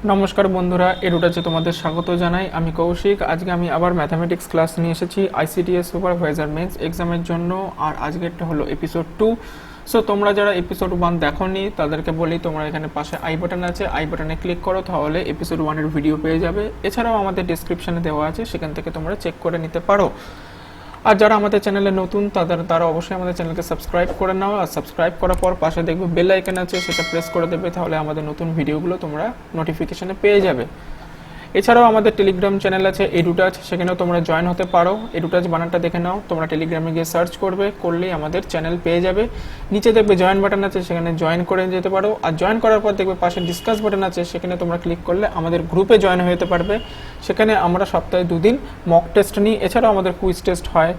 নমস্কার বন্ধুরা, এডুটাচে তোমাদের স্বাগত জানাই। আমি কৌশিক। আজকে আমি আবার ম্যাথামেটিক্স ক্লাস নিয়ে এসেছি আইসিডিএস সুপারভাইজার মেন্স এক্সামের জন্য। আর আজকেরটা হলো এপিসোড 2। সো তোমরা যারা এপিসোড 1 দেখোনি তাদেরকে বলি, তোমরা এখানে পাশে আই বাটন আছে, আই বাটনে ক্লিক করো, তাহলে এপিসোড 1 ভিডিও পেয়ে যাবে। এছাড়াও আমাদের ডেসক্রিপশনে দেওয়া আছে, সেখান থেকে তোমরা চেক করে নিতে পারো। আর যারা আমাদের চ্যানেলে নতুন তারা অবশ্যই আমাদের চ্যানেলকে সাবস্ক্রাইব করে নাও। আর সাবস্ক্রাইব করার পর পাশে দেখবে বেল আইকন আছে, সেটা প্রেস করে দেবে, তাহলে আমাদের নতুন ভিডিওগুলো তোমরা নোটিফিকেশনে পেয়ে যাবে। এছাড়াও আমাদের টেলিগ্রাম চ্যানেল আছে এডুটাচ, সেখানেও তোমরা জয়েন হতে পারো। এডুটাচ বানানটা দেখে নাও, তোমরা টেলিগ্রামে গিয়ে সার্চ করবে, করলেই আমাদের চ্যানেল পেয়ে যাবে। নিচে দেখবে জয়েন বাটন আছে, সেখানে জয়েন করে যেতে পারো। আর জয়েন করার পর দেখবে পাশে ডিসকাস বাটন আছে, সেখানে তোমরা ক্লিক করলে আমাদের গ্রুপে জয়েন হয়ে যেতে পারবে। সেখানে আমরা সপ্তাহে 2 দিন মক টেস্ট নিই, এছাড়াও আমাদের কুইজ টেস্ট হয়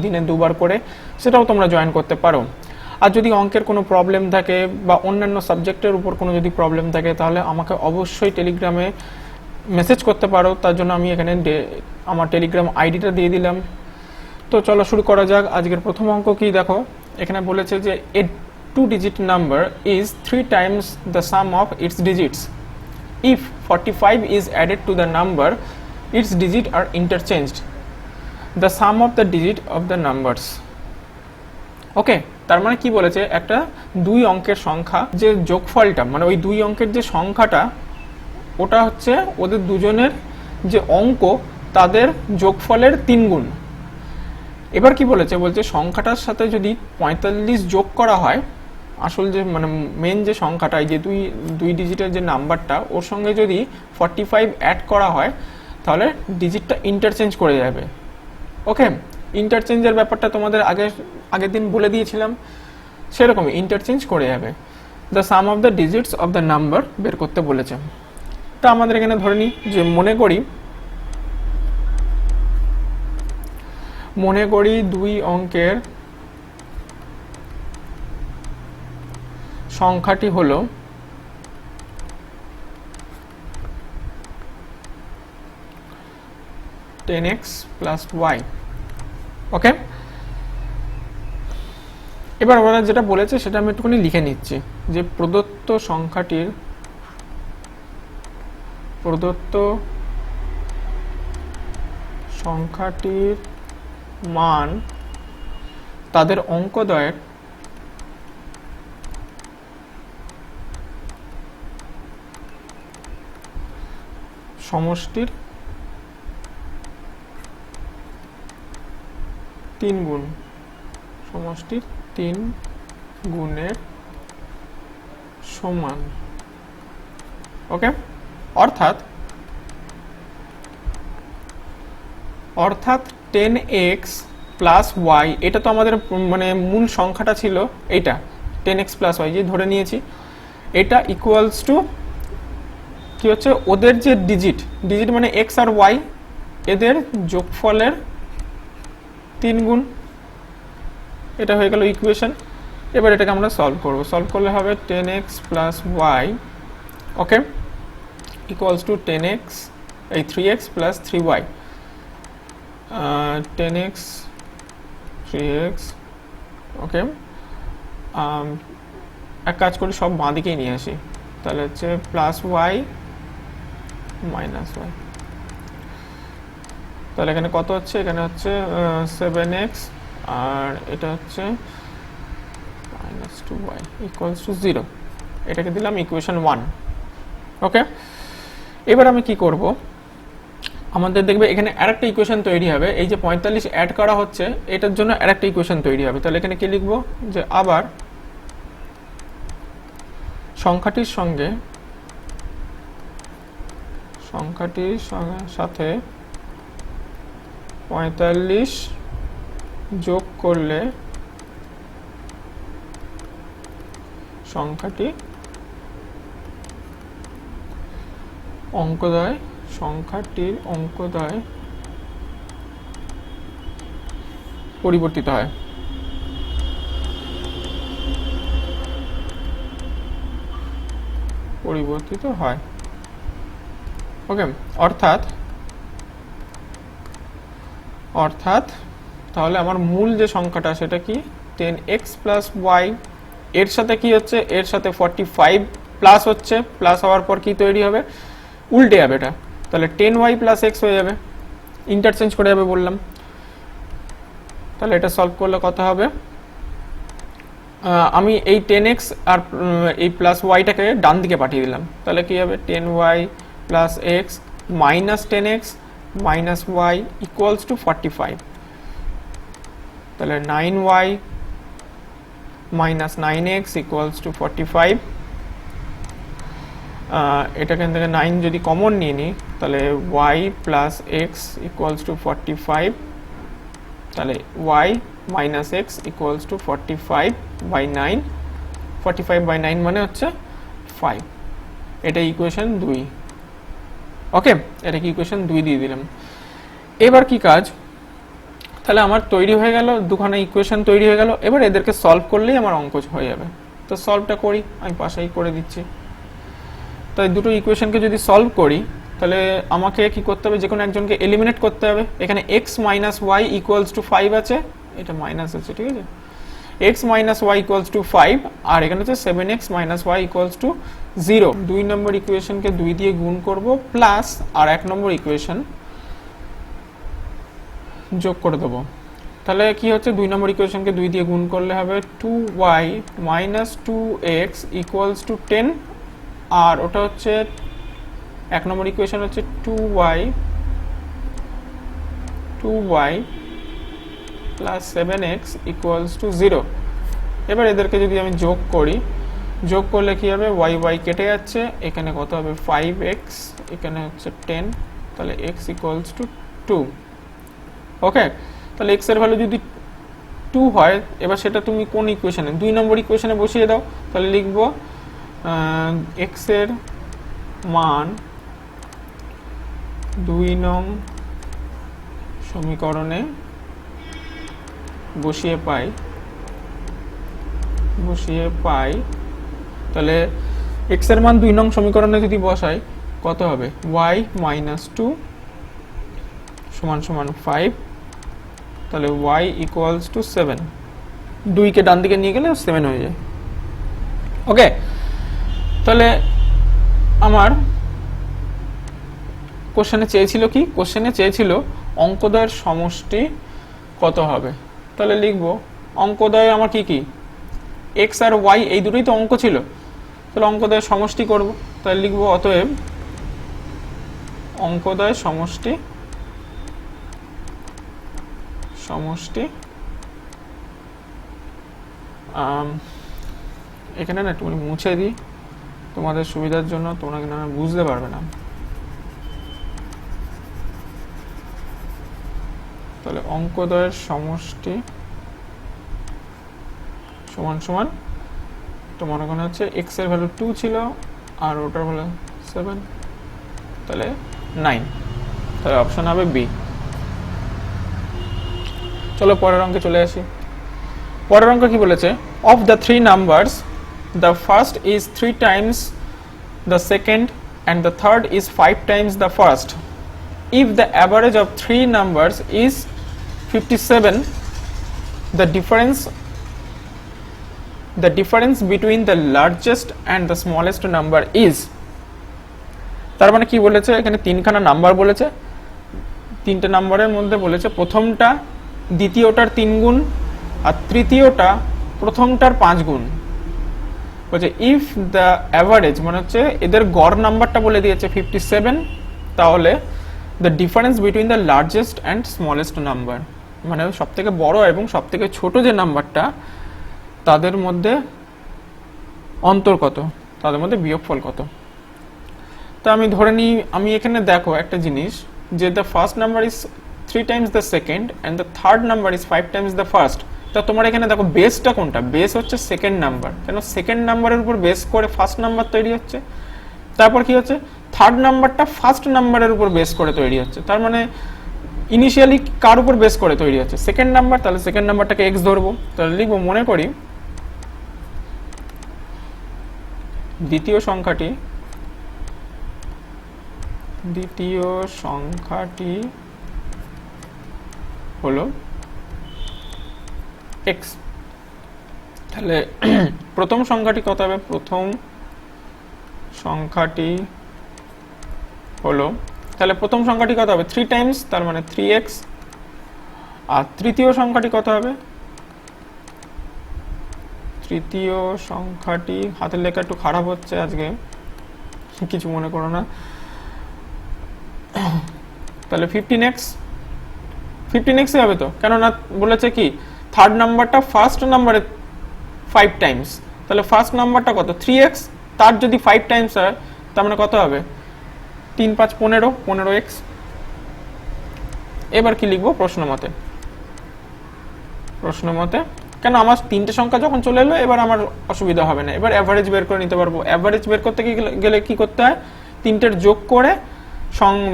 দিনে 2 বার করে, সেটাও তোমরা জয়েন করতে পারো। আর যদি অঙ্কের কোনো প্রবলেম থাকে বা অন্যান্য সাবজেক্টের উপর কোনো যদি প্রবলেম থাকে, তাহলে আমাকে অবশ্যই টেলিগ্রামে মেসেজ করতে পারো। তার জন্য আমি এখানে আমার টেলিগ্রাম আইডিটা দিয়ে দিলাম। তো চলো শুরু করা যাক। আজকের প্রথম অঙ্ক কি দেখো, এখানে বলেছে যে এ 2-digit number is 3 times the sum of its digits. If 45 is added to the number, its digits are interchanged. The sum of the digit of the numbers. ওকে, তার মানে কি বলেছে, একটা 2 অঙ্কের সংখ্যা যে যোগফলটা, মানে ওই 2 অঙ্কের যে সংখ্যাটা, ওটা হচ্ছে ওদের দুজনের যে অঙ্ক তাদের যোগফলের 3 গুণ। এবার কি বলেছে, বলছে সংখ্যাটার সাথে যদি 45 যোগ করা হয়, আসল যে মানে মেন যে সংখ্যাটা, এই যে দুই ডিজিটের যে নাম্বারটা, ওর সঙ্গে যদি 45 অ্যাড করা হয়, তাহলে ডিজিটটা ইন্টারচেঞ্জ করে যাবে। ওকে, ইন্টারচেঞ্জের ব্যাপারটা তোমাদের আগের দিন বলে দিয়েছিলাম, সেরকমই ইন্টারচেঞ্জ করে যাবে। The some of the digits of the number বের করতে বলেছে। তা আমাদের এখানে ধরে নিই যে মনে করি 2 অঙ্কের সংখ্যাটি হলো 10x plus y। ওকে, এবার ওরা যেটা বলেছে সেটা আমি একটুখানি লিখে নিচ্ছি, যে প্রদত্ত সংখ্যাটির মান তাদের অঙ্কদ্বয়ের সমষ্টির 3 গুণ, সমষ্টির 3 গুণের সমান। ওকে, অর্থাৎ 10x প্লাস y, এটা তো আমাদের মানে মূল সংখ্যাটা ছিল, এইটা 10x প্লাস y যে ধরে নিয়েছি, এটা ইকুয়ালস টু কি হচ্ছে, ওদের যে ডিজিট মানে x আর y, এদের যোগফলের 3 গুণ। এটা হয়ে গেল ইকুয়েশন। এবার এটাকে আমরা সলভ করলে হবে 10x plus y, okay, equals to 10x এই 3x plus 3y, 10x 3x। ওকে, এক কাজ করি, সব বাঁ দিকেই নিয়ে আসি, তাহলে হচ্ছে প্লাস y মাইনাস y। তাহলে এখানে কত হচ্ছে, এখানে হচ্ছে 7x, আর এটা হচ্ছে মাইনাস 2y ইকুয়ালস টু 0। এটাকে দিলাম ইকুয়েশন 1। ওকে, এবার আমি কি করব, আমাদের দেখবে এখানে আরেকটা ইকুয়েশন তৈরি হবে। এই যে 45 অ্যাড করা হচ্ছে, এটার জন্য আরেকটা ইকুয়েশন তৈরি হবে। তাহলে এখানে কি লিখবো, যে আবার সংখ্যাটির সাথে 45 যোগ করলে সংখ্যাটির অঙ্কদ্বয় পরিবর্তিত হয়। ওকে, অর্থাৎ তাহলে আমার মূল যে সংখ্যাটা সেটা কি, 10x প্লাস y, এর সাথে কি হচ্ছে, এর সাথে 45 প্লাস হচ্ছে, প্লাস হওয়ার পর কি তৈরি হবে, উল্টে যাবে এটা, তাহলে 10y প্লাস এক্স হয়ে যাবে, ইন্টারচেঞ্জ করে যাবে বললাম। তাহলে এটা সলভ করলে কত হবে, আমি এই 10x আর এই প্লাস ওয়াইটাকে ডান দিকে পাঠিয়ে দিলাম, তাহলে কি হবে 10y plus x minus 10x minus y equals to 45, তাহলে 9y minus 9x equals to 45। এটাখান থেকে 9 যদি কমন নিয়ে নিই তাহলে y plus x equals to 45, তাহলে y minus x equals to 45/9, 45/9 মানে হচ্ছে 5, এটা ইকুয়েশন 2। ওকে, এটা কি ইকুয়েশন 2 দিয়ে দিলাম। এবার কি কাজ, তাহলে আমার তৈরি হয়ে গেল দুখানা ইকুয়েশন তৈরি হয়ে গেল, এবার এদেরকে সলভ করলেই আমার অঙ্ক হয়ে যাবে। তো সলভটা করি, আমি পাশেই করে দিচ্ছি। তো এই দুটো ইকুয়েশনকে যদি সলভ করি তাহলে আমাকে কি করতে হবে, যে কোনো একজনকে এলিমিনেট করতে হবে। এখানে x minus y equals to 5 আছে, এটা মাইনাস আছে, ঠিক আছে, x minus y equals to 5, আর এখানে হচ্ছে 7x minus y equals to 0। 2 number ইকুয়েশনকে 2 দিয়ে গুণ করব, প্লাস আর 1 নম্বর ইকুয়েশন যোগ করে দেবো। তাহলে কি হচ্ছে, 2 নম্বর ইকুয়েশনকে 2 দিয়ে গুণ করলে হবে 2y minus 2x equals to 10, আর ওটা হচ্ছে 1 নম্বর ইকুয়েশন হচ্ছে 2y plus 7x equals to 0। এবার এদেরকে যদি আমি যোগ করি, যোগ করলে কি হবে, y কেটে যাচ্ছে, এখানে কত হবে 5x, এখানে হচ্ছে 10, তাহলে x ইকুয়ালস টু 2। ওকে, তাহলে x এর ভ্যালু যদি 2 হয়, এবার সেটা তুমি কোন ইকুয়েশনে, 2 নম্বর ইকুয়েশনে বসিয়ে দাও। তাহলে লিখব x এর মান 2 নং সমীকরণে বসিয়ে পাই, তাহলে x এর মান 2 নং সমীকরণে যদি বসাই কত হবে, y মাইনাস 2 সমান সমান 5, তাহলে y ইকুয়ালস টু 7, 2 কে ডান দিকে নিয়ে গেলে 7 হয়ে যায়। ওকে, তাহলে আমার কোশ্চেনে চেয়েছিল কি, কোশ্চেনে চেয়েছিল অঙ্কদ্বয়ের সমষ্টি কত হবে। তাহলে লিখব অঙ্কদ্বয় আমার কি কি, x আর y এই দুটোই তো অঙ্ক ছিল, তাহলে অঙ্কদ্বয়ের সমষ্টি করব। তাহলে লিখব অতএব অঙ্কদ্বয়ের সমষ্টি এখানে না একটু মুছে দিই তোমাদের সুবিধার জন্য, তোমরা কিন্তু বুঝতে পারবে না। তাহলে অঙ্কদ্বয়ের সমষ্টি সমান সমান, তোমার ওখানে হচ্ছে x এর ভ্যালু 2 ছিল আর ওটার ভ্যালু 7, তাহলে 9, তাহলে অপশন হবে বি। চলো পরের অঙ্কে চলে আসি। পরের অঙ্ক কি বলেছে, of the 3 numbers the first is 3 times the second and the third is 5 times the first. If the average of 3 numbers is 57, the difference between the largest and the smallest number is, তার মানে কি বলেছে, এখানে তিনখানা number বলেছে, তিনটে নাম্বারের মধ্যে বলেছে প্রথমটা দ্বিতীয়টার 3 গুণ আর তৃতীয়টা প্রথমটার 5 গুণ। বলছে ইফ দ্য অ্যাভারেজ মানে হচ্ছে এদের গড় নাম্বারটা বলে দিয়েছে 57, তাহলে the difference between the largest and smallest number, মানে সব থেকে বড় এবং সব থেকে ছোট যে নাম্বারটা তাদের মধ্যে অন্তর কত, তাদের মধ্যে বিয়োগফল কত। তো আমি ধরে নিই, আমি এখানে দেখো একটা জিনিস, যে the first number is 3 Times the second and the third number is 5 Times the first. তা তোমার এখানে দেখো বেসটা কোনটা, বেস হচ্ছে সেকেন্ড নাম্বার, কেন সেকেন্ড নাম্বারের উপর বেস করে ফার্স্ট নাম্বার তৈরি হচ্ছে। তারপর কি হচ্ছে, থার্ড নাম্বারটা ফার্স্ট নাম্বারের উপর বেস করে তৈরি হচ্ছে, তার মানে ইনিশিয়ালি কার উপর বেস করে তৈরি হচ্ছে, সেকেন্ড নাম্বার। তাহলে সেকেন্ড নাম্বারটাকে এক্স ধরবো, তাহলে লিখবো, মনে করি দ্বিতীয় সংখ্যাটি হলো x। তাহলে প্রথম সংখ্যাটি কত হবে, প্রথম সংখ্যাটি হলো, তাহলে প্রথম সংখ্যাটি কত হবে 3 টাইমস, তার মানে 3x। আর তৃতীয় সংখ্যাটি কত হবে, তৃতীয় সংখ্যাটি, হাতের লেখা একটু খারাপ হচ্ছে আজকে, কিছু মনে করো না, তাহলে 15x, 15x হবে তো, কেননা বলেছে কি থার্ড নাম্বারটা ফার্স্ট নাম্বারে 5 টাইমস, তাহলে ফার্স্ট নাম্বারটা কত 3x, তার যদি 5 টাইমস হয় তার মানে কত হবে 3 5 15, 15x। এবার কি লিখবো প্রশ্ন মতে, প্রশ্ন মতে কেন আমার তিনটে সংখ্যা যখন চলে এলো এবার আমার অসুবিধা হবে না, এবার অ্যাভারেজ বের করে নিতে পারবো। অ্যাভারেজ বের করতে গেলে কি করতে হয়, তিনটের যোগ করে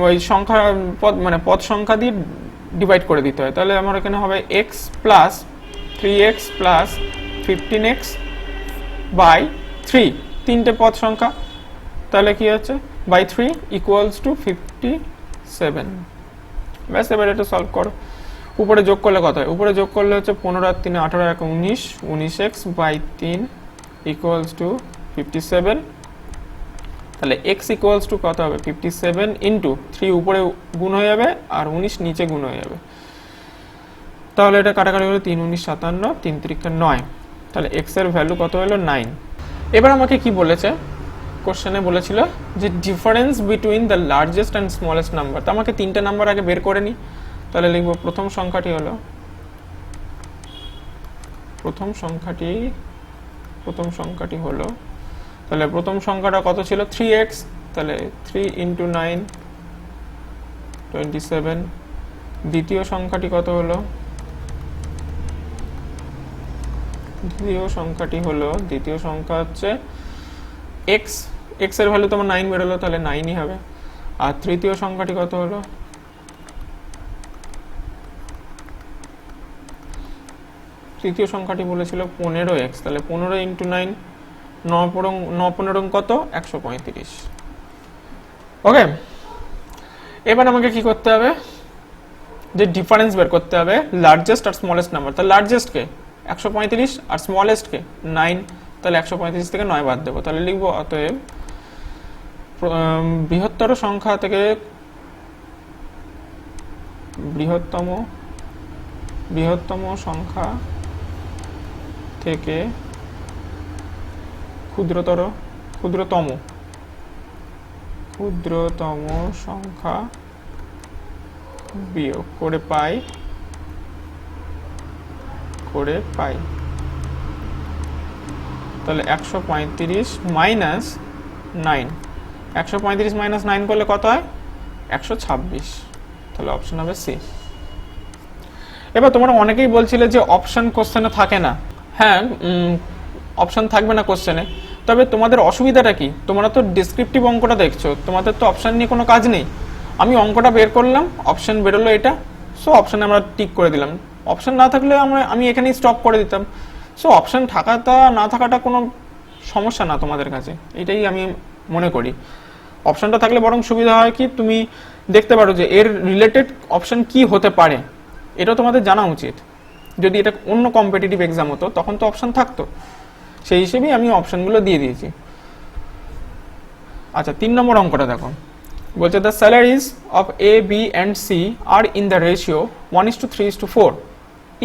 ওই সংখ্যা পদ মানে পদ সংখ্যা দিয়ে ডিভাইড করে দিতে হয়, তাহলে আমার এখানে হবে x plus 3x plus 15x by 3, তিনটে পদ সংখ্যা, তাহলে কি হচ্ছে বাই 3 ইকুয়ালস টু 57। ব্যাস, এবার এটা সলভ করো। উপরে যোগ করলে কত হয়, উপরে যোগ করলে হচ্ছে 15 আর 3 18 আর 19, 19x বাই 3 ইকুয়ালস টু 57। তাহলে x ইকুয়ালস টু কত হবে 57 ইন্টু 3 উপরে গুণ হয়ে যাবে আর 19 নিচে গুণ হয়ে যাবে, তাহলে এটা কাটাকাটি হলো 3 19 57, 3 3 9, তাহলে x এর ভ্যালু কত হলো 9। এবার আমাকে কি বলেছে, কোশ্চেনে বলেছিল যে difference between the largest and smallest number, তো আমাকে তিনটা নাম্বার আগে বের করে নিই, তাহলে লিখবো প্রথম সংখ্যাটি হলো, প্রথম সংখ্যাটি হলো, তাহলে প্রথম সংখ্যাটা কত ছিল 3x, তাহলে 3 ইন্টু 9 27। দ্বিতীয় সংখ্যাটি কত হলো, দ্বিতীয় সংখ্যা হচ্ছে x, x এর ভ্যালু তোমার 9 বেরোলো, তাহলে 9ই হবে। আর তৃতীয় সংখ্যাটি কত হলো, তৃতীয় সংখ্যাটি বলেছিল 15x, তাহলে 15 ইন্টু 9, 9 15 কত 135। ওকে, এবার আমাকে কি করতে হবে, যে ডিফারেন্স বের করতে হবে লার্জেস্ট আর স্মলেস্ট নাম্বার, তাহলে লার্জেস্ট কে 135 আর স্মলেস্ট কে 9, তাহলে 135 থেকে 9 বাদ দেবো, তাহলে লিখবো অতএব বৃহত্তর সংখ্যা থেকে বৃহত্তম সংখ্যা থেকে ক্ষুদ্রতম সংখ্যা বিয়োগ করে পাই, তাহলে 135 মাইনাস 9, 135 মাইনাস 9 করলে কত হয় 126, তাহলে অপশন হবে সি। এবার তোমরা অনেকেই বলছিলে যে অপশন কোশ্চেনে থাকে না, হ্যাঁ অপশন থাকবে না কোশ্চেনে, তবে তোমাদের অসুবিধাটা কি, তোমরা তো ডেসক্রিপটিভ অঙ্কটা দেখছো, তোমাদের তো অপশন নিয়ে কোনো কাজ নেই। আমি অঙ্কটা বের করলাম, অপশন বেরোলো এটা, সো অপশানে আমরা টিক করে দিলাম, অপশন না থাকলে আমি এখানেই স্টপ করে দিতাম। সো অপশন থাকাটা না থাকাটা কোনো সমস্যা না তোমাদের কাছে, এটাই আমি মনে করি। অপশনটা থাকলে বরং সুবিধা হয় কি, তুমি দেখতে পারো যে এর রিলেটেড অপশন কি হতে পারে, এটা তোমাদের জানা উচিত। যদি এটা অন্য কম্পিটিটিভ এক্সাম হতো তখন তো অপশন থাকতো, সেই হিসেবেই আমি অপশনগুলো দিয়ে দিয়েছি। আচ্ছা, 3 নম্বর অঙ্কটা দেখো, বলছে the salaries of A B and C are in the ratio 1:3:4.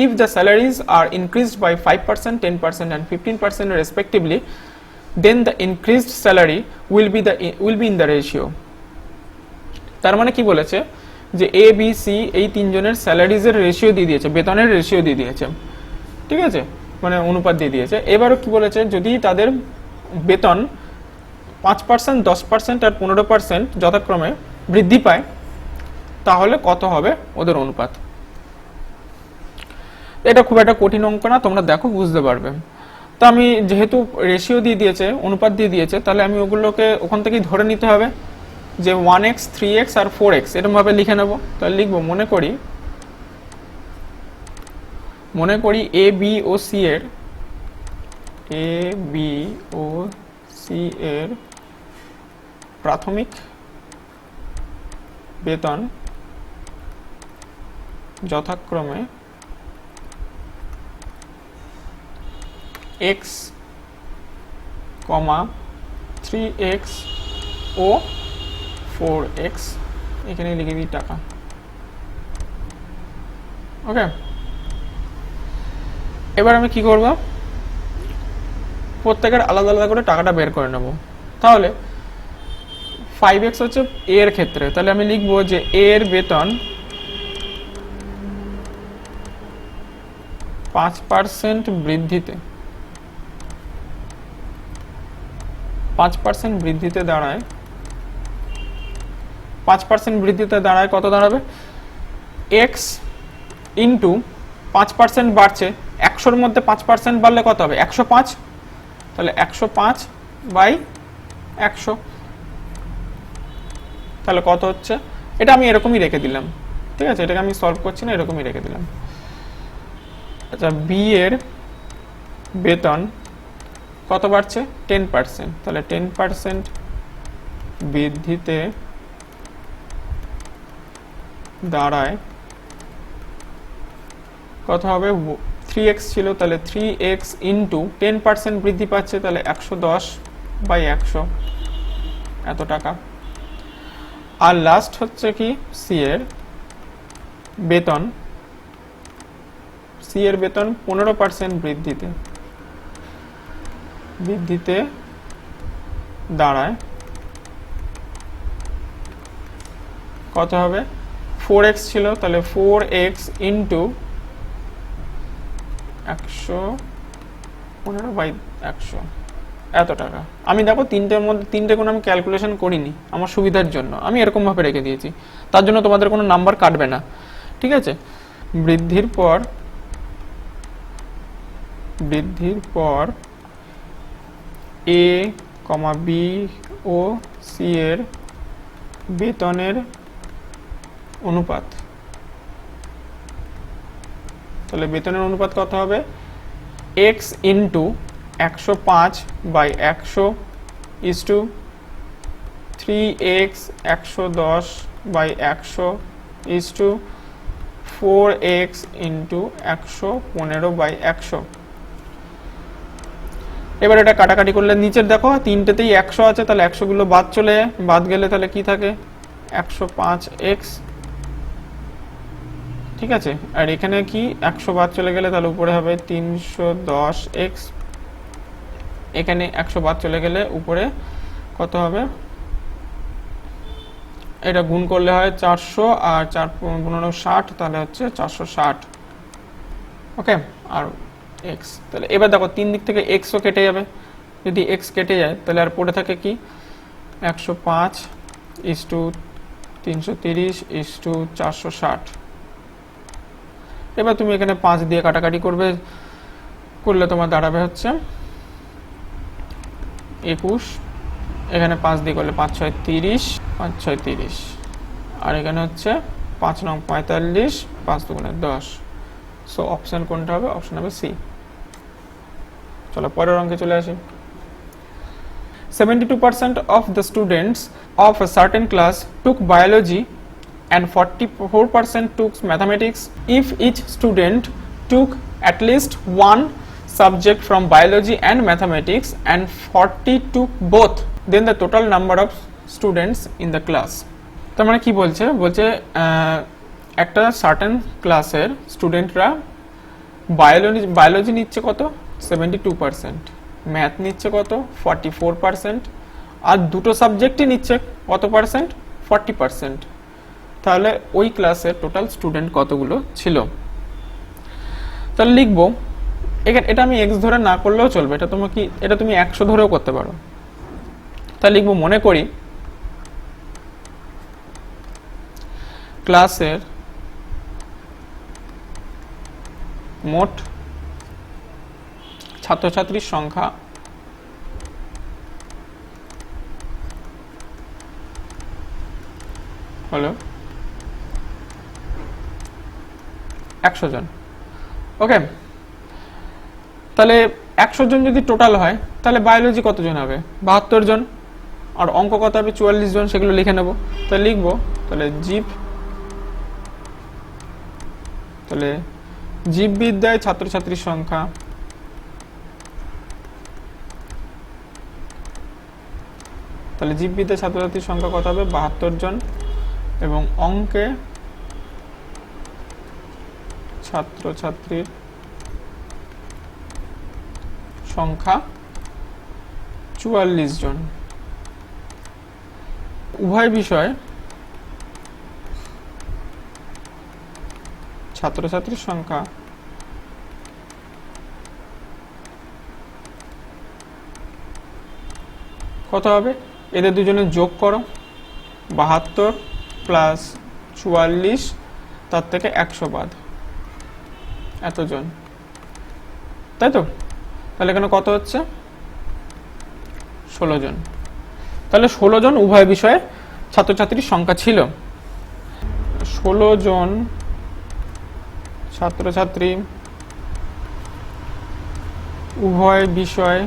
If the salaries are increased by 5%, 10% and 15% respectively, then the increased salary will be in the ratio. তার মানে কি বলেছে যে এ বি সি এই তিনজনের স্যালারিজের ratio দিয়ে দিয়েছে, বেতনের রেশিও দিয়ে দিয়েছে, ঠিক আছে, মানে অনুপাত দিয়ে দিয়েছে। এবারও কি বলেছে, যদি তাদের বেতন 5%, 10% আর 15% যথাক্রমে বৃদ্ধি পায় তাহলে কত হবে ওদের অনুপাত। এটা খুব একটা কঠিন অঙ্ক না, তোমরা দেখো বুঝতে পারবে। তো আমি যেহেতু রেশিও দিয়ে দিয়েছে, অনুপাত দিয়ে দিয়েছে, তাহলে আমি ওগুলোকে ওখান থেকেই ধরে নিতে হবে যে 1x, 3x আর 4x এরকমভাবে লিখে নেব। তাহলে লিখবো, মনে করি এ বি ও সি এর প্রাথমিক বেতন যথাক্রমে x, 3x ও 4x এখানে লিখে দিই টাকা। ওকে, এবার আমি কি করব, প্রত্যেকের আলাদা আলাদা করে টাকাটা বের করে নেব। তাহলে 5x হচ্ছে a এর ক্ষেত্রে, তাহলে আমি লিখব যে a এর বেতন 5% বৃদ্ধিতে 5% বৃদ্ধিতে দাঁড়ায় 5% বৃদ্ধিতে দাঁড়ায় কত দাঁড়াবে, x ইন্টু 5% বাড়ছে, 100-র মধ্যে 5% বাড়লে কত হবে, 105। তাহলে 105 বাই 100, তাহলে কত হচ্ছে, এটা আমি এরকমই রেখে দিলাম। ঠিক আছে, এটাকে আমি সলভ করছি না, এরকমই রেখে দিলাম। আচ্ছা, বি এর বেতন কত বাড়ছে, 10%, তাহলে 10% বৃদ্ধিতে দাঁড়ায় কত হবে, 3x ছিল, তাহলে 3x ইন্টু 10% বৃদ্ধি পাচ্ছে, তাহলে 110 বাই 100, এত টাকা। আর লাস্ট হচ্ছে কি সি এর বেতন, সি এর বেতন 15% বৃদ্ধিতে দাঁড়ায় কত হবে, 4x ছিল, তাহলে 4x ইন্টু 115 বাই 100, এত টাকা। আমি দেখো তিনটের মধ্যে তিনটে কোনো আমি ক্যালকুলেশন করিনি, আমার সুবিধার জন্য আমি এরকম ভাবে রেখে দিয়েছি, তার জন্য তোমাদের কোনো নাম্বার কাটবে না। ঠিক আছে, বৃদ্ধির পর এ কমা বি ও সি এর বেতনের অনুপাত, তাহলে বেতনের অনুপাত কত হবে, x into 105 by 100 is to 3x 110 by 100 is to 4x into 115 by 100। এবার এটা কাটাকাটি করলে নিচের দেখো তিনটেতেই 100 আছে, তাহলে 100 গুলো বাদ গেলে তাহলে কি থাকে, 105x। ঠিক আছে, আর এখানে কি 100 বাদ চলে গেলে তাহলে উপরে হবে 310x, এখানে 100 বাদ চলে গেলে উপরে কত হবে, এটা গুণ করলে হয় 400 আর 4×15 = 60, তাহলে হচ্ছে 460। ওকে, আর x, তাহলে এবার দেখো তিন দিক থেকে x ও কেটে যাবে, যদি x কেটে যায় তাহলে আর পড়ে থাকে কি 105 ইজ টু 330 ইজ টু 460। এবার তুমি এখানে 5 দিয়ে কাটাকাটি করলে তোমার দাঁড়াবে হচ্ছে 21, এখানে 5 দিয়ে করলে 5 6 30, 5 6 30, আর এখানে হচ্ছে 5 9 45, 5 2 10। সো অপশন কোনটা হবে, অপশন হবে সি। চলো পরের অঙ্কে চলে আসি। 72% of the students of a certain class took biology and 44% took mathematics. If each student took at least one subject from biology and mathematics and 40 took both, then the total number of students in the class. তার মানে কি বলছে, একটা certain ক্লাসের স্টুডেন্টরা biology নিচ্ছে কত, 72%, math নিচ্ছে কত, 44%, আর দুটো সাবজেক্টই নিচ্ছে কত পার্সেন্ট, 40%। তাহলে ওই ক্লাসের টোটাল স্টুডেন্ট কতগুলো ছিল। তাহলে লিখবো, এটা আমি x ধরে না করলেও চলবে, এটা তুমি 100 ধরেও করতে পারো। তাহলে লিখবো, মনে করি ক্লাসের মোট ছাত্রছাত্রীর সংখ্যা হলো 100 জন। ওকে, তাহলে 100 জন যদি টোটাল হয় তাহলে বায়োলজি কতজন হবে, 72 জন, আর অঙ্ক কত হবে, 44 জন, সেগুলো লিখে নেব। তাহলে লিখবো, তাহলে জীববিদ্যায় ছাত্রছাত্রীর সংখ্যা তাহলে জীববিদ্যা ছাত্রছাত্রীর সংখ্যা কত হবে? 72 জন। এবং অঙ্কে ছাত্রছাত্রীর সংখ্যা 44 জন। উভয় বিষয় ছাত্রছাত্রীর সংখ্যা কত হবে? এদের দুজনের যোগ করো, 72 প্লাস 44, তার থেকে 100 বাদ, এতজন, তাই তো? তাহলে এখানে কত হচ্ছে? 16 জন। তাহলে 16 জন উভয় বিষয়ে ছাত্রছাত্রীর সংখ্যা ছিল। 16 জন ছাত্রছাত্রী উভয় বিষয়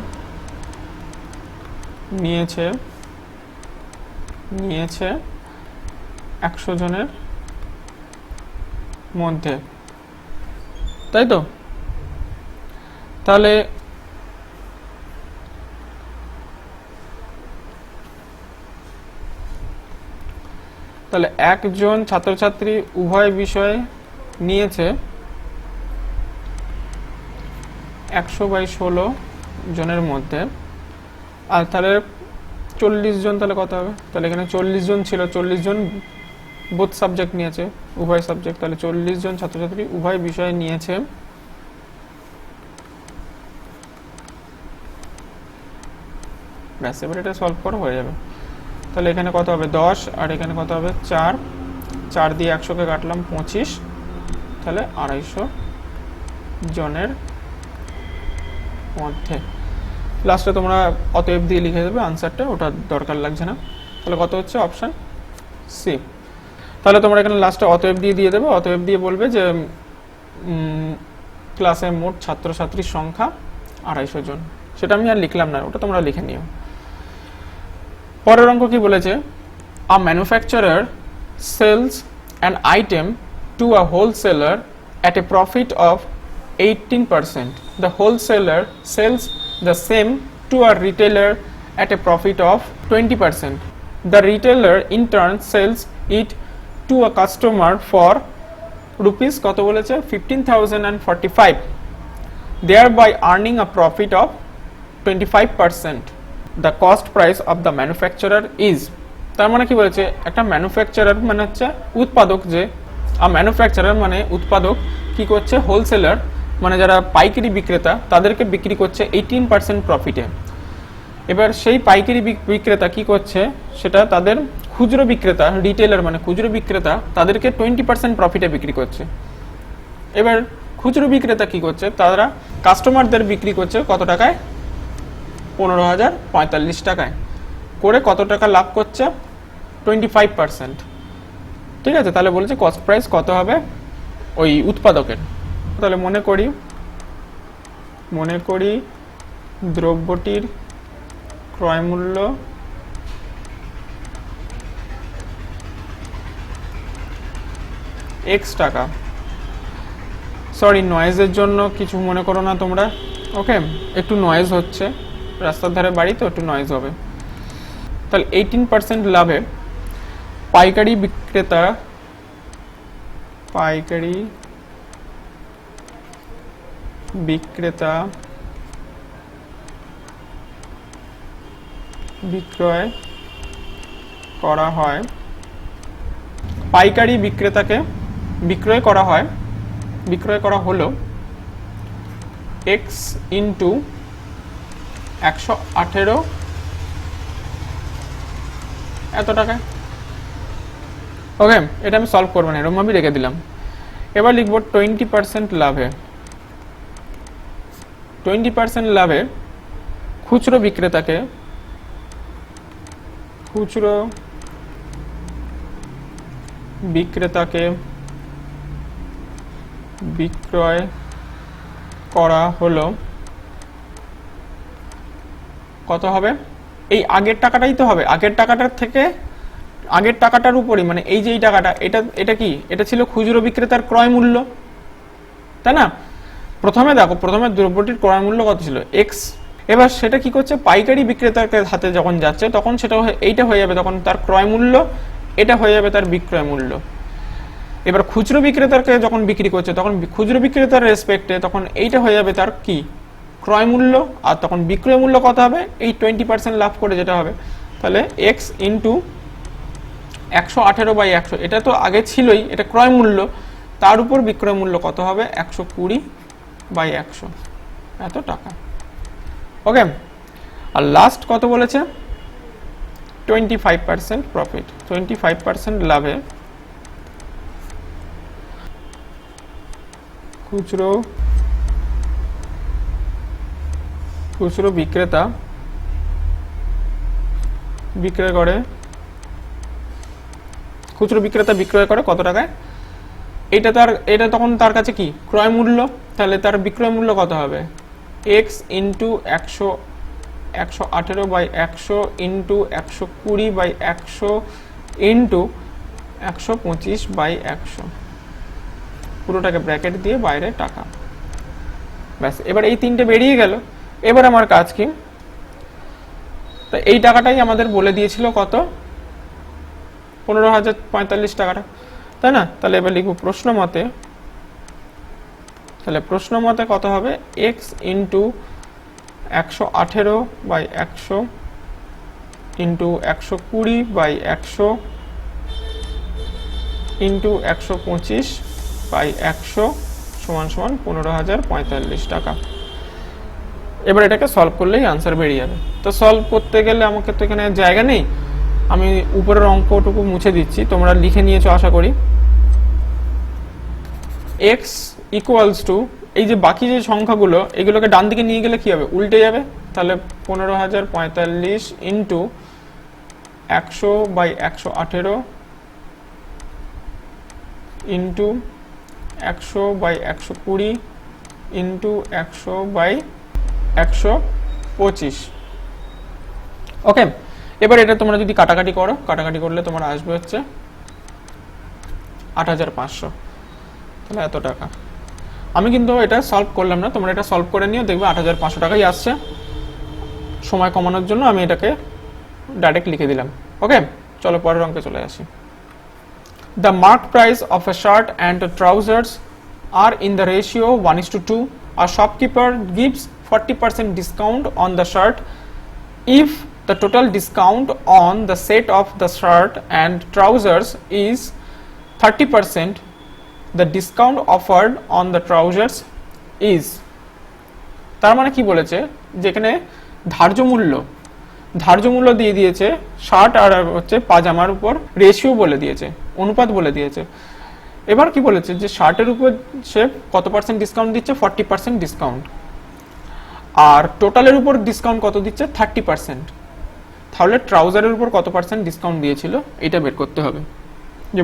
নিয়েছে 100 জনের মধ্যে, তাই তো? তাহলে একজন ছাত্রছাত্রী উভয় বিষয় নিয়েছে 100/16 জনের মধ্যে। আর তাহলে 40 জন, তাহলে কত হবে? তাহলে এখানে 40 জন ছিল, 40 জন বোথ সাবজেক্ট নিয়েছে, উভয় সাবজেক্ট। তাহলে 40 জন ছাত্রছাত্রী উভয় বিষয় নিয়েছে ব্যাস, এবার এটা সলভ করা হয়ে যাবে। তাহলে এখানে কত হবে? 10, আর এখানে কত হবে? 4। 4 দিয়ে 100কে কাটলাম 25, তাহলে 250 জনের মধ্যে। লাস্টে তোমরা অতএব দিয়ে লিখে দেবে আনসারটা, ওটা দরকার লাগছে না। তাহলে কত হচ্ছে? Option C. তাহলে তোমরা এখানে লাস্টে অতএব দিয়ে দেবে, অতএব দিয়ে বলবে যে ক্লাসে মোট ছাত্রছাত্রীর সংখ্যা 250 জন। সেটা আমি আর লিখলাম না, ওটা তোমরা লিখে নিও। পরের অঙ্ক কি বলেছে? A manufacturer sells an item to a wholesaler at a profit of 18%. The wholesaler sells the same to a retailer at a profit of 20%. The retailer in turn sells it to a customer for rupees কত বলেছে? 15,045, thereby earning a profit of 25%. The cost price of the manufacturer is, তার মানে কি বলেছে? একটা manufacturer মানে হচ্ছে উৎপাদক, যে ম্যানুফ্যাকচারার মানে উৎপাদক কি করছে? হোলসেলার মানে যারা পাইকারি বিক্রেতা, তাদেরকে বিক্রি করছে 18% প্রফিটে। এবার সেই পাইকারি বিক্রেতা কি করছে? সেটা তাদের খুচরো বিক্রেতা, রিটেলার মানে খুচরো বিক্রেতা, তাদেরকে 20% প্রফিটে বিক্রি করছে। এবার খুচরো বিক্রেতা কি করছে? তারা কাস্টমারদের বিক্রি করছে কত টাকায়? 15,045 টাকায় করে। কত টাকা লাভ করছে? 25%। ঠিক আছে, তাহলে বলেছে কস্ট প্রাইস কত হবে ওই উৎপাদকের। তাহলে মনে করি দ্রব্যটির ক্রয় মূল্য x টাকা। সরি, নয়েজের জন্য কিছু মনে করো না তোমরা, ওকে? একটু নয়েজ হচ্ছে, রাস্তার ধারে বাড়ি তো, একটু নয়েজ হবে। তাহলে 18% লাভে পাইকারি বিক্রেতা বিক্রয় করা হয়, পাইকারি বিক্রেতাকে বিক্রয় করা হলো x ইন্টু 118 এত টাকায়। ওকে, এটা আমি সলভ করবো না, এরকম আমি রেখে দিলাম। এবার লিখব 20% লাভে, 20% লাভে খুচরো বিক্রেতাকে বিক্রয় করা হলো কত হবে? এই আগের টাকাটাই তো হবে, আগের টাকাটার উপরই, মানে এই যে এই টাকাটা, এটা কি? এটা ছিল খুচরো বিক্রেতার ক্রয় মূল্য, তাই না? প্রথমে দেখো, প্রথমে দ্রব্যটির ক্রয় মূল্য কত ছিল? x। এবার সেটা কি করছে, পাইকারি বিক্রেতার হাতে যখন যাচ্ছে তখন সেটা এইটা হয়ে যাবে তখন তার ক্রয় মূল্য, এটা হয়ে যাবে তার বিক্রয় মূল্য। এবার খুচরো বিক্রেতাকে যখন বিক্রি করছে তখন খুচরো বিক্রেতার রেসপেক্টে তখন এইটা হয়ে যাবে তার কি, ক্রয় মূল্য। আর তখন বিক্রয় মূল্য কত হবে, এই 20% লাভ করে যেটা হবে। তাহলে এক্স ইন্টু 118/100, এটা তো আগে ছিলই, এটা ক্রয় মূল্য, তার উপর বিক্রয় মূল্য কত হবে, 120/100, এত টাকা। ওকে, আর লাস্ট কত বলেছে, 25% প্রফিট, 25% লাভে খুচরো বিক্রেতা বিক্রয় করে, খুচরো বিক্রেতা বিক্রয় করে কত টাকায়, এটা তখন তার কাছে কি, ক্রয় মূল্য। তাহলে তার বিক্রয় মূল্য কত হবে, এক্স ইন্টু 118/100 ইন্টু 120/100 ইন্টু 125/100, পুরোটাকে ব্র্যাকেট দিয়ে বাইরে টাকা। ব্যাস, এবার এই তিনটে বেরিয়ে গেল। এবার আমার কাজ কি, তা এই টাকাটাই আমাদের বলে দিয়েছিল কত, 15,045 টাকাটা, তাই না? তাহলে এবার লিখব প্রশ্ন মতে, তাহলে প্রশ্ন মতে কত হবে, এক্স ইন্টু 118/100 ইন্টু 120/100 ইন্টু 125/100 সমান সমান 15,045 টাকা। এবার এটাকে সলভ করলেই আনসার বেরিয়ে যাবে। তো সলভ করতে গেলে আমাকে তো এখানে জায়গা নেই, আমি উপরের অঙ্কটুকু মুছে দিচ্ছি, তোমরা লিখে নিয়েছো আশা করি। এক্স ইকুয়ালস টু, এই যে বাকি যে সংখ্যাগুলো এগুলোকে ডান দিকে নিয়ে গেলে কি হবে, উল্টে যাবে। তাহলে 15,045 ইন্টু 100/118 ইন্টু 100/120 ইন্টু 100/125। ওকে, এবার এটা তোমরা যদি কাটাকাটি করো, কাটাকাটি করলে তোমার আসবে হচ্ছে 8,500, তাহলে এত টাকা। আমি কিন্তু এটা সলভ করলাম না, তোমরা এটা সলভ করে নিও, দেখবে 8,500 টাকাই আসছে। সময় কমানোর জন্য আমি এটাকে ডাইরেক্ট লিখে দিলাম। ওকে, চলো পরের অঙ্কে চলে আসি। The marked price of a shirt and trousers are in the ratio 1:2. A shopkeeper gives 40% discount on the shirt. If the total discount on the set of the shirt and trousers is 30%, the discount offered on the trousers is, তার মানে কি বলেছে, যেখানে ধার্য মূল্য দিয়ে দিয়েছে shirt আর হচ্ছে পাজামার উপর, রেশিও বলে দিয়েছে, অনুপাত বলে দিয়েছে। এবার কি বলেছে যে শার্টের উপর সে কত পার্সেন্ট ডিসকাউন্ট দিচ্ছে, 40% ডিসকাউন্ট, আর টোটালের উপর ডিসকাউন্ট কত দিচ্ছে, 30%। তাহলে ট্রাউজারের উপর কত পার্সেন্ট ডিসকাউন্ট দিয়েছিল এটা বের করতে হবে। যে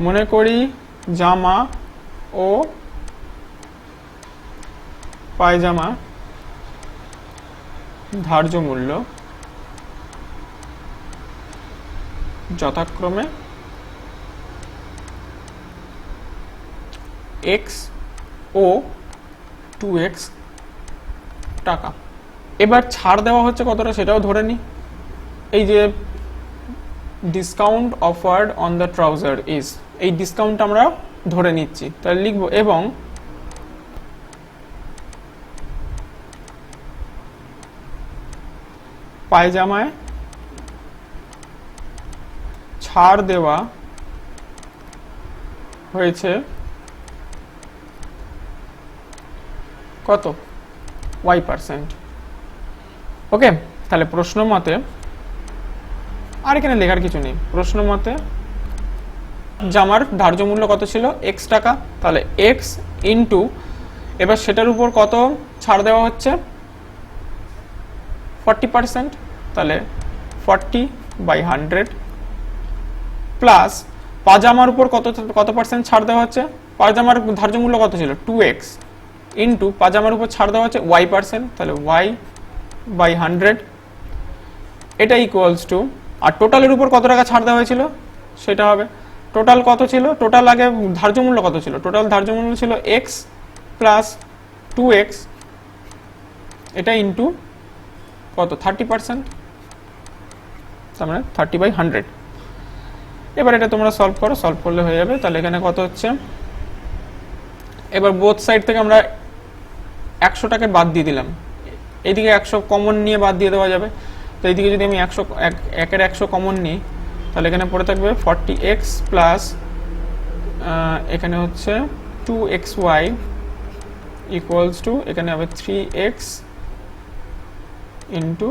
মনে করি জামা ও পায়জামা ধার্য মূল্য যথাক্রমে x ও 2x টাকা। এবার ছাড় দেওয়া হচ্ছে কতটা সেটাও ধরে নি, এই যে discount offered on the trouser is, এই ডিসকাউন্ট আমরা ধরে নিচ্ছি, তাহলে লিখবো এবং পায়জামায় ছাড় দেওয়া হয়েছে কত, y%। ওকে, তাহলে প্রশ্ন মতে, আর এখানে লেখার কিছু নেই, প্রশ্ন মতে জামার ধার্য মূল্য কত ছিল, x টাকা, তাহলে x ইন্টু, এবার সেটার উপর কত ছাড় দেওয়া হচ্ছে, 40%, তাহলে 40/100 প্লাস পাজামার উপর কত পার্সেন্ট ছাড় দেওয়া হচ্ছে, পাজামার ধার্য মূল্য কত ছিল, 2x ইন্টু পাজামার উপর ছাড় দেওয়া হচ্ছে y%, তাহলে y/100, এটা ইকুয়ালস টু, আর টোটালের উপর কত টাকা ছাড় দেওয়া হয়েছিল সেটা হবে, টোটাল কত ছিল, টোটাল আগে ধার্য মূল্য কত ছিল, টোটাল ধার্য মূল্য ছিল এক্স প্লাস 2x, এটা ইন্টু কত 30%, তার মানে 30/100। এবার এটা তোমরা সলভ করো, সলভ করলে হয়ে যাবে। তাহলে এখানে কত হচ্ছে, এবার বোথ সাইড থেকে আমরা 100টাকে বাদ দিয়ে দিলাম, এইদিকে 100 কমন নিয়ে বাদ দিয়ে দেওয়া যাবে। তো এইদিকে যদি আমি 100 কমন নিই, তাহলে এখানে পড়ে থাকবে 40x প্লাস এখানে হচ্ছে 2xy ইকুয়ালস টু এখানে হবে 3x ইন্টু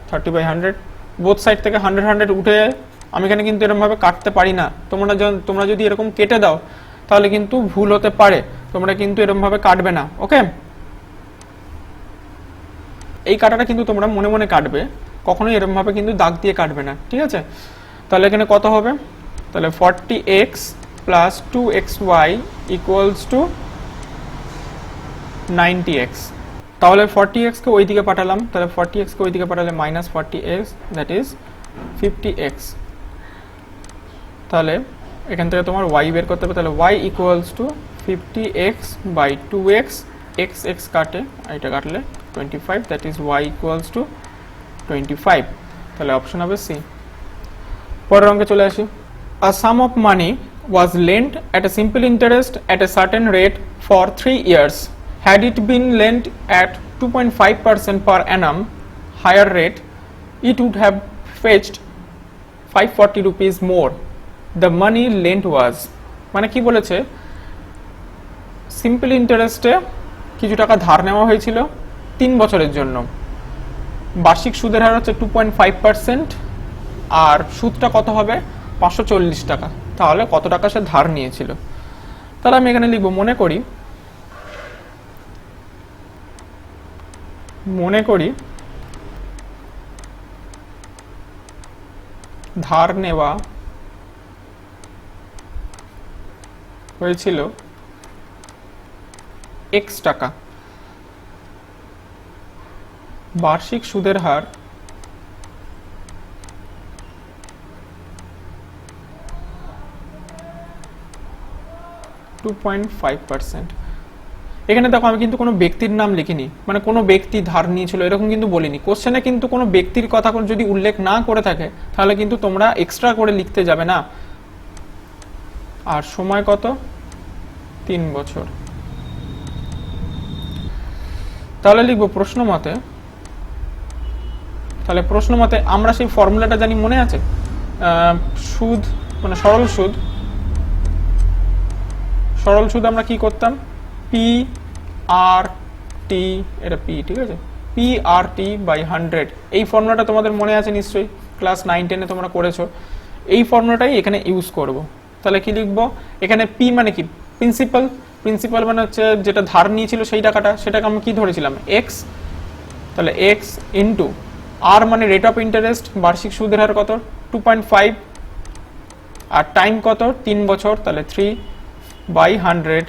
30/100। বোথ সাইড থেকে 100 উঠে যায়। আমি এখানে কিন্তু এরকমভাবে কাটতে পারি না, তোমরা যদি এরকম কেটে দাও তাহলে কিন্তু ভুল হতে পারে, তোমরা কিন্তু এরকমভাবে কাটবে না। ওকে, এই কাটাটা কিন্তু তোমরা মনে মনে কাটবে, কখনোই এরকমভাবে কিন্তু দাগ দিয়ে কাটবে না, ঠিক আছে। তাহলে এখানে কত হবে, তাহলে 40x plus 2xy equals to 90x। তাহলে 40x কে ওইদিকে পাঠালাম, তাহলে 40x কে ওইদিকে পাঠালে minus 40x, that is 50x। তাহলে এখান থেকে তোমার y বের করতে হবে, তাহলে y equals to 50x by 2x, x কাটে, এটা কাটলে 25, that is y equals to 25। তাহলে অপশন হবে সি। পরের অঙ্কে চলে আসি। A sum of money was lent at a simple interest at a certain rate for 3 years. Had it been lent at 2.5% per annum, higher rate, it would have fetched 540 rupees more. The money lent was, মানে কি বলেছে, simple ইন্টারেস্টে কিছু টাকা ধার নেওয়া হয়েছিল 3 বছরের জন্য, বার্ষিক সুদের হার হচ্ছে 2.5%, আর সুদটা কত হবে 540 টাকা। তাহলে কত টাকা সে ধার নিয়েছিল। তাহলে আমি এখানে লিখব, মনে করি ধার নেওয়া হয়েছিল x টাকা, বার্ষিক সুদের হার 2.5%। এখানে দেখো আমি কিন্তু কোনো ব্যক্তির নাম লিখিনি, মানে কোনো ব্যক্তি ধার নিয়েছিল এরকম কিন্তু বলিনি। কোশ্চেনে কিন্তু কোনো ব্যক্তির কথা যদি উল্লেখ না করে থাকে তাহলে কিন্তু তোমরা এক্সট্রা করে লিখতে যাবে না। আর সময় কত, 3 বছর। তাহলে লিখবো প্রশ্ন মতে, তাহলে প্রশ্ন মতে আমরা সেই ফর্মুলাটা জানি, মনে আছে, সুদ মানে সরল সুদ আমরা কি করতাম, পি আর টি, এটা পি, ঠিক আছে, পি আর টি বাই 100। এই ফর্মুলাটা তোমাদের মনে আছে নিশ্চয়ই, ক্লাস 9-10 তোমরা করেছো। এই ফর্মুলাটাই এখানে ইউজ করব। তাহলে কি লিখবো, এখানে পি মানে কি, প্রিন্সিপাল মানে হচ্ছে যেটা ধার নিয়েছিল সেই টাকাটা, সেটাকে আমি কি ধরেছিলাম, এক্স। তাহলে এক্স ইন্টু আর মানে রেট অফ ইন্টারেস্ট, বার্ষিক সুদের হার কত 2.5, আর টাইম কত 3 বছর, তাহলে 3/100।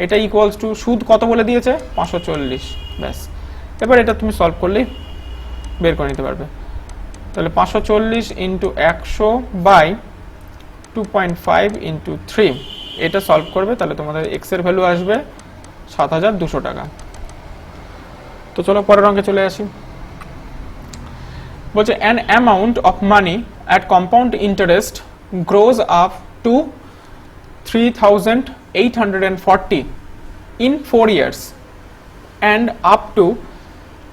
এটা ইকুয়ালস টু সুদ কত বলে দিয়েছে 540। ব্যাস, এবার এটা তুমি সলভ করলেই বের করে নিতে পারবে। তাহলে 540 ইন্টু 100 বাই 2.5 ইন্টু 3, এটা সলভ করবে, তাহলে তোমাদের এক্স এর ভ্যালু আসবে 7200 টাকা। তো চলো পরের অঙ্কে চলে আসি। বলছে an amount of money at compound interest grows up to 3840 in 4 years and up to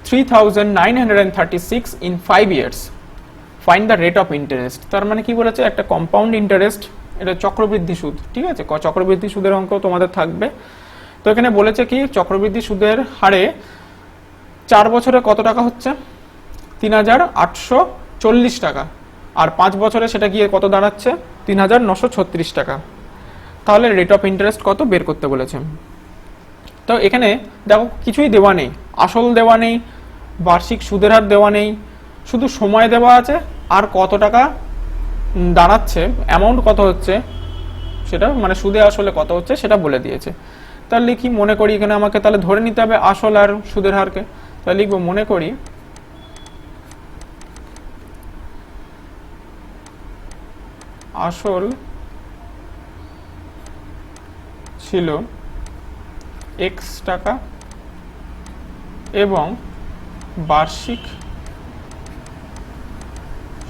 3936 in 5 years. Find the rate of interest. তার মানে কি বলেছে, একটা কম্পাউন্ড ইন্টারেস্ট, এটা চক্রবৃদ্ধি সুদ, ঠিক আছে, চক্রবৃদ্ধি সুদের অঙ্ক তোমাদের থাকবে। তো এখানে বলেছে কি, চক্রবৃদ্ধি সুদের হারে 4 বছরে কত টাকা হচ্ছে 3840 টাকা, আর 5 বছরে সেটা গিয়ে কত দাঁড়াচ্ছে 3936 টাকা। তাহলে রেট অফ ইন্টারেস্ট কত বের করতে বলেছে। তো এখানে দেখো কিছুই দেওয়া নেই, আসল দেওয়া নেই, বার্ষিক সুদের হার দেওয়া নেই, শুধু সময় দেওয়া আছে আর কত টাকা দাঁড়াচ্ছে, অ্যামাউন্ট কত হচ্ছে সেটা, মানে সুদে আসলে কত হচ্ছে সেটা বলে দিয়েছে। তাহলে লিখি, মনে করি এখানে আমাকে তাহলে ধরে নিতে হবে আসল আর সুদের হারকে। তাহলে লিখবো, মনে করি আসল ছিল x টাকা এবং বার্ষিক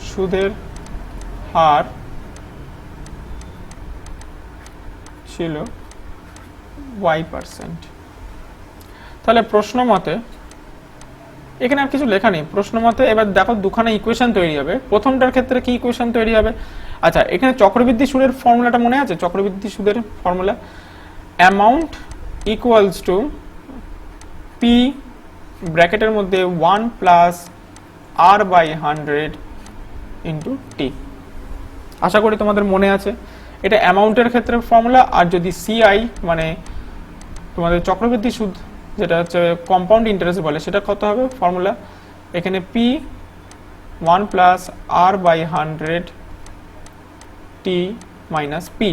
সুদের হার ছিল y%। তাহলে প্রশ্ন মতে এখানে আর কিছু লেখা নেই। প্রশ্ন মতে এবার দেখো দুখানা ইকুয়েশন তৈরি হবে। প্রথমটার ক্ষেত্রে কি ইকুয়েশন তৈরি হবে? আচ্ছা, এখানে চক্রবৃদ্ধি সুদের ফর্মুলাটা মনে আছে? চক্রবৃদ্ধি সুদের formula amount equals to P ব্র্যাকেটের মধ্যে 1 প্লাস r/100 ইন্টু টি। আশা করি তোমাদের মনে আছে। এটা অ্যামাউন্টের ক্ষেত্রে ফর্মুলা। আর যদি সিআই মানে তোমাদের চক্রবৃদ্ধি সুদ যেটা হচ্ছে কম্পাউন্ড ইন্টারেস্ট বলে, সেটা কত হবে ফর্মুলা? এখানে পি 1 প্লাস r/100 টি মাইনাস পি।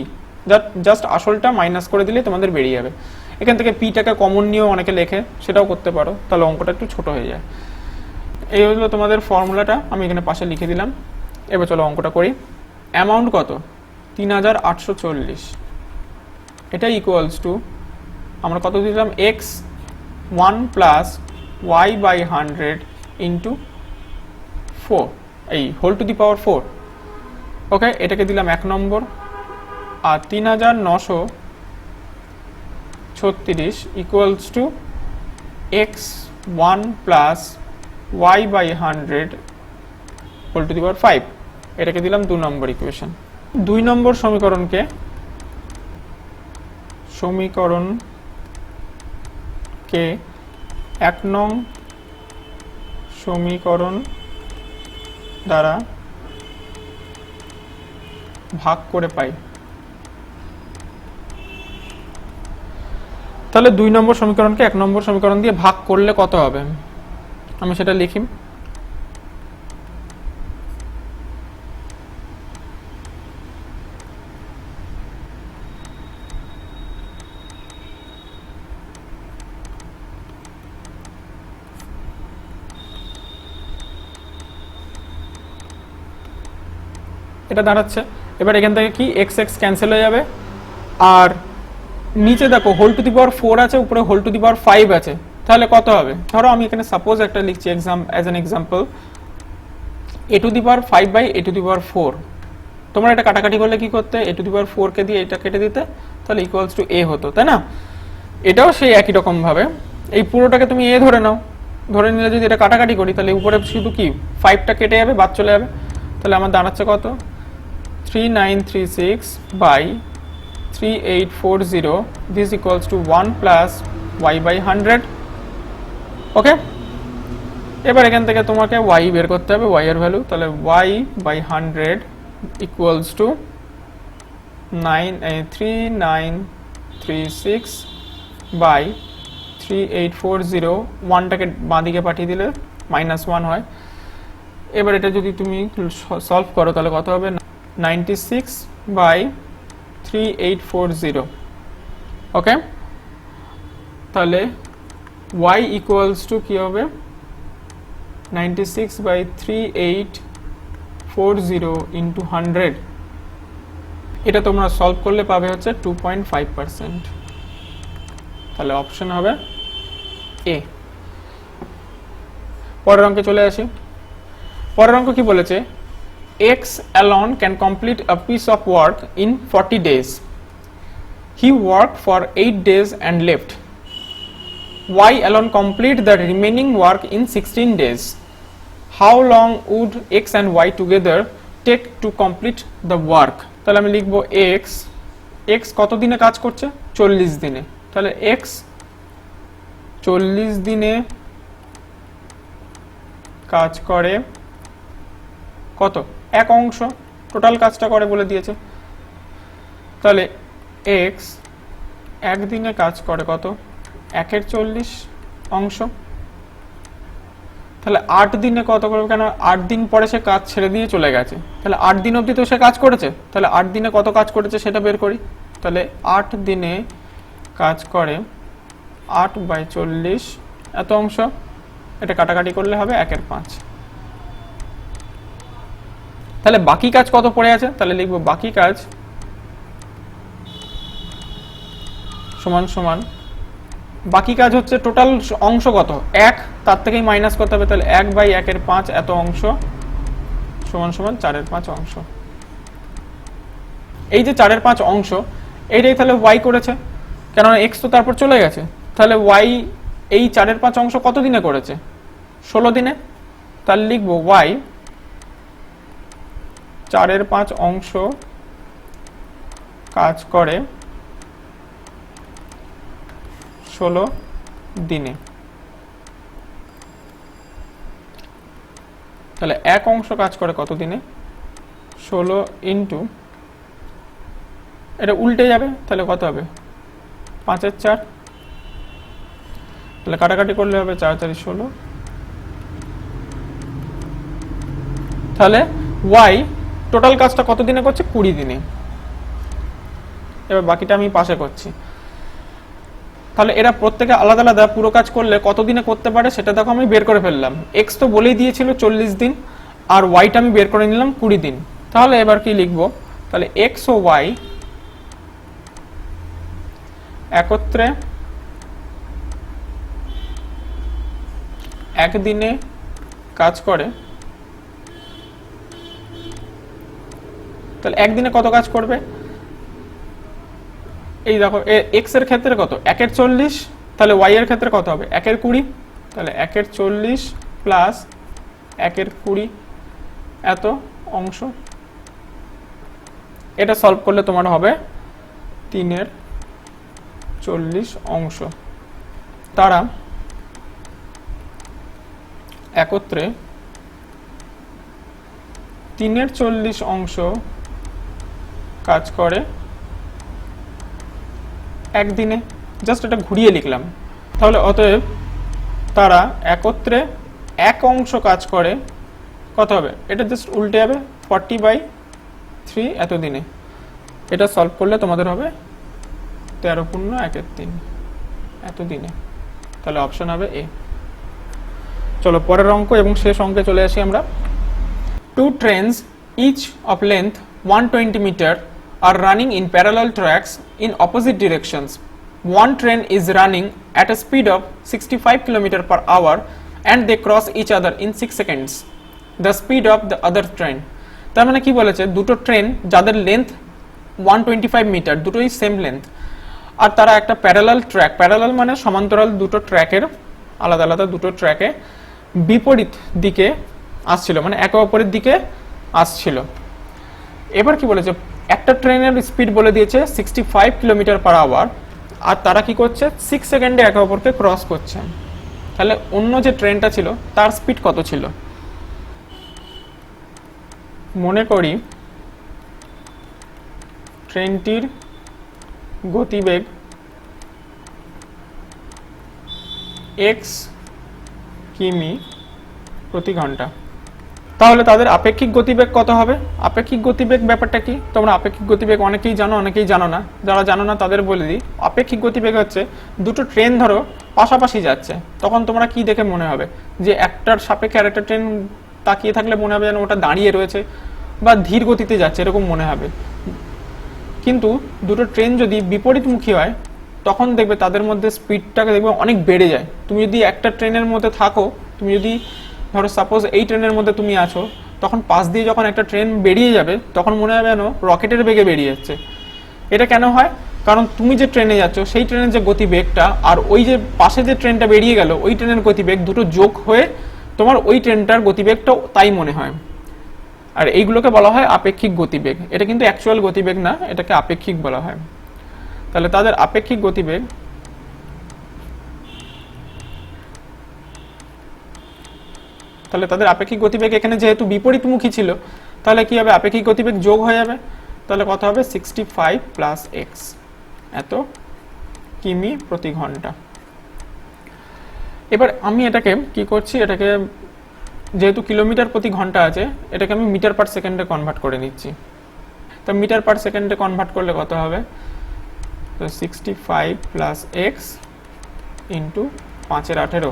জাস্ট আসলটা মাইনাস করে দিলে তোমাদের বেরিয়ে যাবে। এখান থেকে পিটাকে কমন নিয়েও অনেকে লেখে, সেটাও করতে পারো, তাহলে অঙ্কটা একটু ছোট হয়ে যায়। এই হলো তোমাদের ফর্মুলাটা, আমি এখানে পাশে লিখে দিলাম। এবার চলো অঙ্কটা করি। অ্যামাউন্ট কত? 3840। এটা ইকুয়ালস টু আমরা কত দিলাম? এক্স 1 প্লাস y/100 ইন্টু 4, এই হোল টু দি পাওয়ার 4। ওকে, এটাকে দিলাম 1 নম্বর। আর 3936 equals to x 1 plus y/100 whole to the power 5। এটাকে দিলাম 2 নম্বর ইকুয়েশন। 2 নম্বর সমীকরণকে 1 নং সমীকরণ দ্বারা ভাগ করে পাই। তাহলে 2 নম্বর সমীকরণকে 1 নম্বর সমীকরণ দিয়ে ভাগ করলে কত হবে? আমি সেটা লিখি। এটা দাঁড়াচ্ছে, এবার এখান থেকে কি এক্স এক্স ক্যান্সেল হয়ে যাবে। আর নিচে দেখো হোল টু দি পাওয়ার 4 আছে, উপরে হোল টু দি পাওয়ার 5 আছে। তাহলে কত হবে? ধরো আমি এখানে সাপোজ একটা লিখছি as an example, a to the power 5 by a to the power 4। তোমরা এটা কাটাকাটি করলে কি করতে? a টু দি পাওয়ার 4 কে দিয়ে এটা কেটে দিতে, তাহলে ইকুয়ালস টু a হতো, তাই না? এটাও সেই একই রকম ভাবে এই পুরোটাকে তুমি a ধরে নাও। ধরে নিলে যদি এটা কাটাকাটি করি, তাহলে উপরে শুধু কি 5টা কেটে যাবে, বাদ চলে যাবে। তাহলে আমার দাঁড়াচ্ছে কত? 3936 by 3840, this equals to 1 plus y/100। ওকে, এবার এখান থেকে তোমাকে y বের করতে হবে, y এর ভ্যালু। তাহলে y/100 equals to 3936 by 3840। 1টাকে বাঁ দিকে পাঠিয়ে দিলে -1 হয়। এবার এটা যদি তুমি সলভ করো, তাহলে কত হবে? 96 by 3840। ওকে, তাহলে y ইকুয়ালস টু কি হবে? 96 by 3840 ইন্টু 100। এটা তোমরা সলভ করলে পাবে হচ্ছে 2.5%। তাহলে অপশন হবে এ। পরের অঙ্কে চলে আসি। পরের অঙ্ক কি বলেছে? X alone can complete a piece of work in 40 days. He worked for 8 days and left. Y alone complete the remaining work in 16 days. How long would X and Y together take to complete the work? তাহলে আমি লিখব X কত দিনে কাজ করছে? 40 দিনে। তাহলে X 40 দিনে কাজ করে কত? 1 অংশ। টোটাল কাজটা করে বলে দিয়েছে। তাহলে x 1 দিনে কাজ করে কত? 1/এর 40 অংশ। তাহলে 8 দিনে কত করবে? কেন 8 দিন পরে সে কাজ ছেড়ে দিয়ে চলে গেছে, তাহলে 8 দিন অবধি তো সে কাজ করেছে। তাহলে 8 দিনে কত কাজ করেছে সেটা বের করি। তাহলে 8 দিনে কাজ করে 8/40 এত অংশ। এটা কাটাকাটি করলে হবে 1/5, তাহলে বাকি কাজ কত পড়ে আছে, তাহলে লিখবো বাকি কাজ সমান সমান বাকি কাজ হচ্ছে টোটাল অংশ কত 1, তার থেকেই মাইনাস করতে হবে, তাহলে 1/1/5 এত অংশ সমান সমান 4/5 অংশ। এই যে 4/5 অংশ এইটাই তাহলে y করেছে, কেননা x তো তারপর চলে গেছে, তাহলে y এই 4/5 অংশ কত দিনে করেছে 16 দিনে, তাহলে লিখবো y 4/5 অংশ কাজ করে 16 দিনে। তাহলে এক অংশ কাজ করে কত দিনে 16 ইন্টু, এটা উল্টে যাবে তাহলে কত হবে 5/4, তাহলে কাটাকাটি করলে হবে 4×4 = 16। তাহলে y টোটাল কাজটা কত দিনে করছে 20 দিনে। এবার বাকিটা আমি পাশে করছি। তাহলে এরা প্রত্যেকে আলাদা আলাদা পুরো কাজ করলে কত দিনে করতে পারে সেটা দেখো আমি বের করে ফেললাম। x তো বলেই দিয়েছিল 40 দিন, আর y টা আমি বের করে নিলাম 20 দিন। তাহলে এবার কি লিখবো, তাহলে x ও y একত্রে একদিনে কাজ করে, তাহলে একদিনে কত কাজ করবে, এই দেখো x এর ক্ষেত্রে কত 1/40, তাহলে y এর ক্ষেত্রে কত হবে 1/20, তাহলে 1/40 প্লাস 1/20 এত অংশ। এটা সলভ করলে তোমার হবে 3/40 অংশ। তারা একত্রে 3/40 অংশ কাজ করে একদিনে। জাস্ট এটা ঘুরিয়ে লিখলাম। তাহলে অতএব তারা একত্রে এক অংশ কাজ করে কত হবে, এটা জাস্ট উল্টে যাবে 40/3 এত দিনে। এটা সলভ করলে তোমাদের হবে 13×1/3 এত দিনে। তাহলে অপশন হবে এ। চলো পরের অঙ্ক এবং শেষ অঙ্কে চলে আসি আমরা। 2 trains each of length 120 meter are running in parallel tracks in opposite directions. One train is running at a speed of 65 km/h and they cross each other in 6 seconds. The speed of the other train. তার মানে কি বলেছে, দুটো train যাদের length 125 metre, দুটোই same length, আর তারা একটা parallel track, parallel মানে সমান্তরাল দুটো ট্র্যাকের আলাদা আলাদা দুটো ট্র্যাকে বিপরীত দিকে আসছিল, মানে একে অপরের দিকে আসছিল। এবার কি বলেছে, একটা ট্রেনের স্পিড বলে দিয়েছে 65 km/h, আর তারা কি করছে 6 সেকেন্ডে একে অপরকে ক্রস করছে। তাহলে অন্য যে ট্রেনটা ছিল তার স্পিড কত ছিল, মনে করি ট্রেনটির গতিবেগ x কিমি প্রতি ঘন্টা। তাহলে তাদের আপেক্ষিক গতিবেগ কত হবে? আপেক্ষিক গতিবেগ ব্যাপারটা কি তোমরা আপেক্ষিক গতিবেগ অনেকেই জানো, অনেকেই জানো না। যারা জানো না তাদের বলে দিই, আপেক্ষিক গতিবেগ হচ্ছে দুটো ট্রেন ধরো পাশাপাশি যাচ্ছে, তখন তোমরা কি দেখে মনে হবে যে একটার সাপেক্ষে আরেকটা ট্রেন তাকিয়ে থাকলে মনে হবে যেন ওটা দাঁড়িয়ে রয়েছে বা ধীর গতিতে যাচ্ছে, এরকম মনে হবে। কিন্তু দুটো ট্রেন যদি বিপরীতমুখী হয় তখন দেখবে তাদের মধ্যে স্পিডটাকে দেখবে অনেক বেড়ে যায়। তুমি যদি একটা ট্রেনের মধ্যে থাকো, তুমি যদি ধরো সাপোজ এই ট্রেনের মধ্যে তুমি আছো, তখন পাশ দিয়ে যখন একটা ট্রেন বেরিয়ে যাবে তখন মনে হবে যেন রকেটের বেগে বেরিয়ে যাচ্ছে। এটা কেন হয়? কারণ তুমি যে ট্রেনে যাচ্ছ সেই ট্রেনের যে গতিবেগটা আর ওই যে পাশে যে ট্রেনটা বেরিয়ে গেল ওই ট্রেনের গতিবেগ দুটো যোগ হয়ে তোমার ওই ট্রেনটার গতিবেগটাও তাই মনে হয়। আর এইগুলোকে বলা হয় আপেক্ষিক গতিবেগ। এটা কিন্তু অ্যাকচুয়াল গতিবেগ না, এটাকে আপেক্ষিক বলা হয়। তাহলে তাদের আপেক্ষিক গতিবেগ এখানে যেহেতু বিপরীতমুখী ছিল, তাহলে কি হবে, আপেক্ষিক গতিবেগ যোগ হয়ে যাবে। তাহলে কত হবে 65 প্লাস x এত কিমি প্রতি ঘন্টা। এবার আমি এটাকে কি করছি, এটাকে যেহেতু কিলোমিটার প্রতি ঘন্টা আছে এটাকে আমি মিটার পার সেকেন্ডে কনভার্ট করে নিচ্ছি। তো মিটার পার সেকেন্ডে কনভার্ট করলে কত হবে, তো 65 প্লাস এক্স ইন্টু 5/18,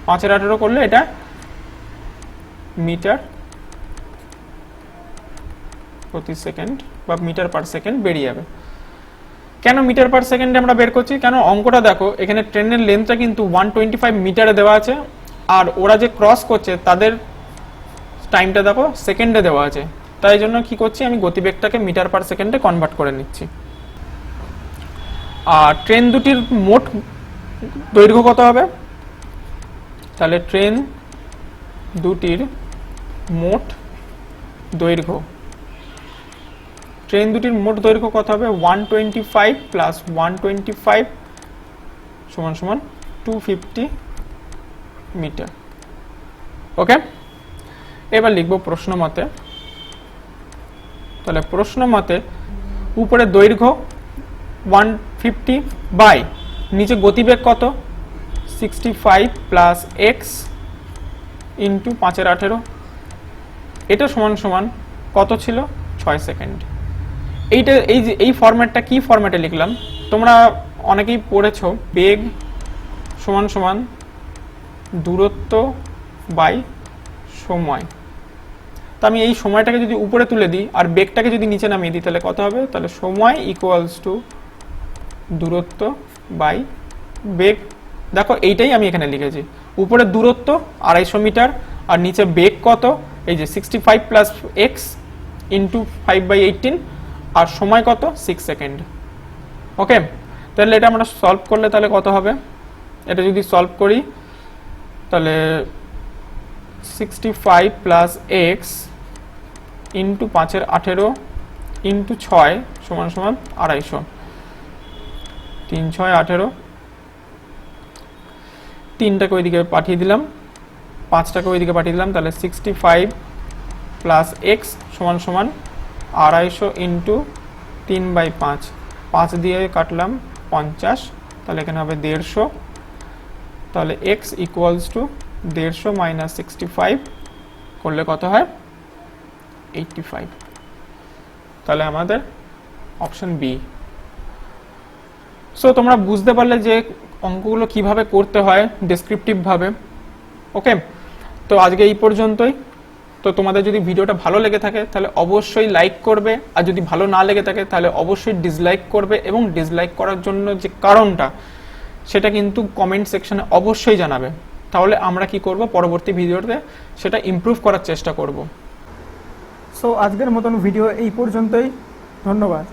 5/18 করলে এটা মিটার প্রতি সেকেন্ড বা মিটার পার সেকেন্ড বেরিয়ে যাবে। কেন মিটার পার সেকেন্ডে আমরা বের করছি? কেন অঙ্কটা দেখো, এখানে ট্রেনের লেন্থটা কিন্তু 125 মিটারে দেওয়া আছে, আর ওরা যে ক্রস করছে তাদের টাইমটা দেখো সেকেন্ডে দেওয়া আছে। তাই জন্য কি করছি, আমি গতিবেগটাকে মিটার পার সেকেন্ডে কনভার্ট করে নিচ্ছি। আর ট্রেন দুটির মোট দৈর্ঘ্য কত হবে? তাহলে ট্রেন দুটির মোট দৈর্ঘ্য কত হবে? 125 প্লাস 125 সমান সমান 250 মিটার। ওকে, এবার লিখব প্রশ্ন মতে। তাহলে প্রশ্ন মতে উপরে দৈর্ঘ্য 150 বাই নিচে গতিবেগ কত? 65 প্লাস এক্স ইন্টু 5/18, এটা সমান সমান কত ছিল? 6 সেকেন্ড। এই ফরম্যাটটা কি ফরম্যাটে লিখলাম? তোমরা অনেকেই পড়েছো, বেগ সমান সমান দূরত্ব বাই সময়। তো আমি এই সময়টাকে যদি উপরে তুলে দিই আর বেগটাকে যদি নিচে নামিয়ে দিই তাহলে কত হবে? তাহলে সময় ইকুয়ালস টু দূরত্ব বাই বেগ। দেখো এইটাই আমি এখানে লিখেছি, উপরে দূরত্ব 250 মিটার আর নিচে বেগ কত? এই যে 65 প্লাস এক্স ইন্টু 5/18 আর সময় কত? 6 সেকেন্ড। ওকে, তাহলে এটা আমরা সলভ করলে তাহলে কত হবে? এটা যদি সলভ করি তাহলে 65 প্লাস এক্স ইন্টু 5/18 ইন্টু 6 সমান সমান 250, 3 6 18, 3টাকে ওইদিকে পাঠিয়ে দিলাম, 5টাকে ওইদিকে পাঠিয়ে দিলাম। তাহলে 65 প্লাস এক্স সমান সমান 250 ইন্টু 3/5, 5 দিয়ে কাটলাম 50, তাহলে এখানে হবে 150। তাহলে এক্স ইকুয়ালস টু 150 মাইনাস 65 করলে কত হয়? 85। তাহলে আমাদের অপশন বি। সো তোমরা বুঝতে পারলে যে অঙ্কগুলো কিভাবে করতে হয় ডেসক্রিপটিভ ভাবে। ওকে, তো আজকে এই পর্যন্তই। তো তোমাদের যদি ভিডিওটা ভালো লেগে থাকে তাহলে অবশ্যই লাইক করবে, আর যদি ভালো না লেগে থাকে তাহলে অবশ্যই ডিসলাইক করবে, এবং ডিসলাইক করার জন্য যে কারণটা সেটা কিন্তু কমেন্ট সেকশনে অবশ্যই জানাবে। তাহলে আমরা কি করব, পরবর্তী ভিডিওতে সেটা ইমপ্রুভ করার চেষ্টা করব। সো আজকের মতন ভিডিও এই পর্যন্তই, ধন্যবাদ।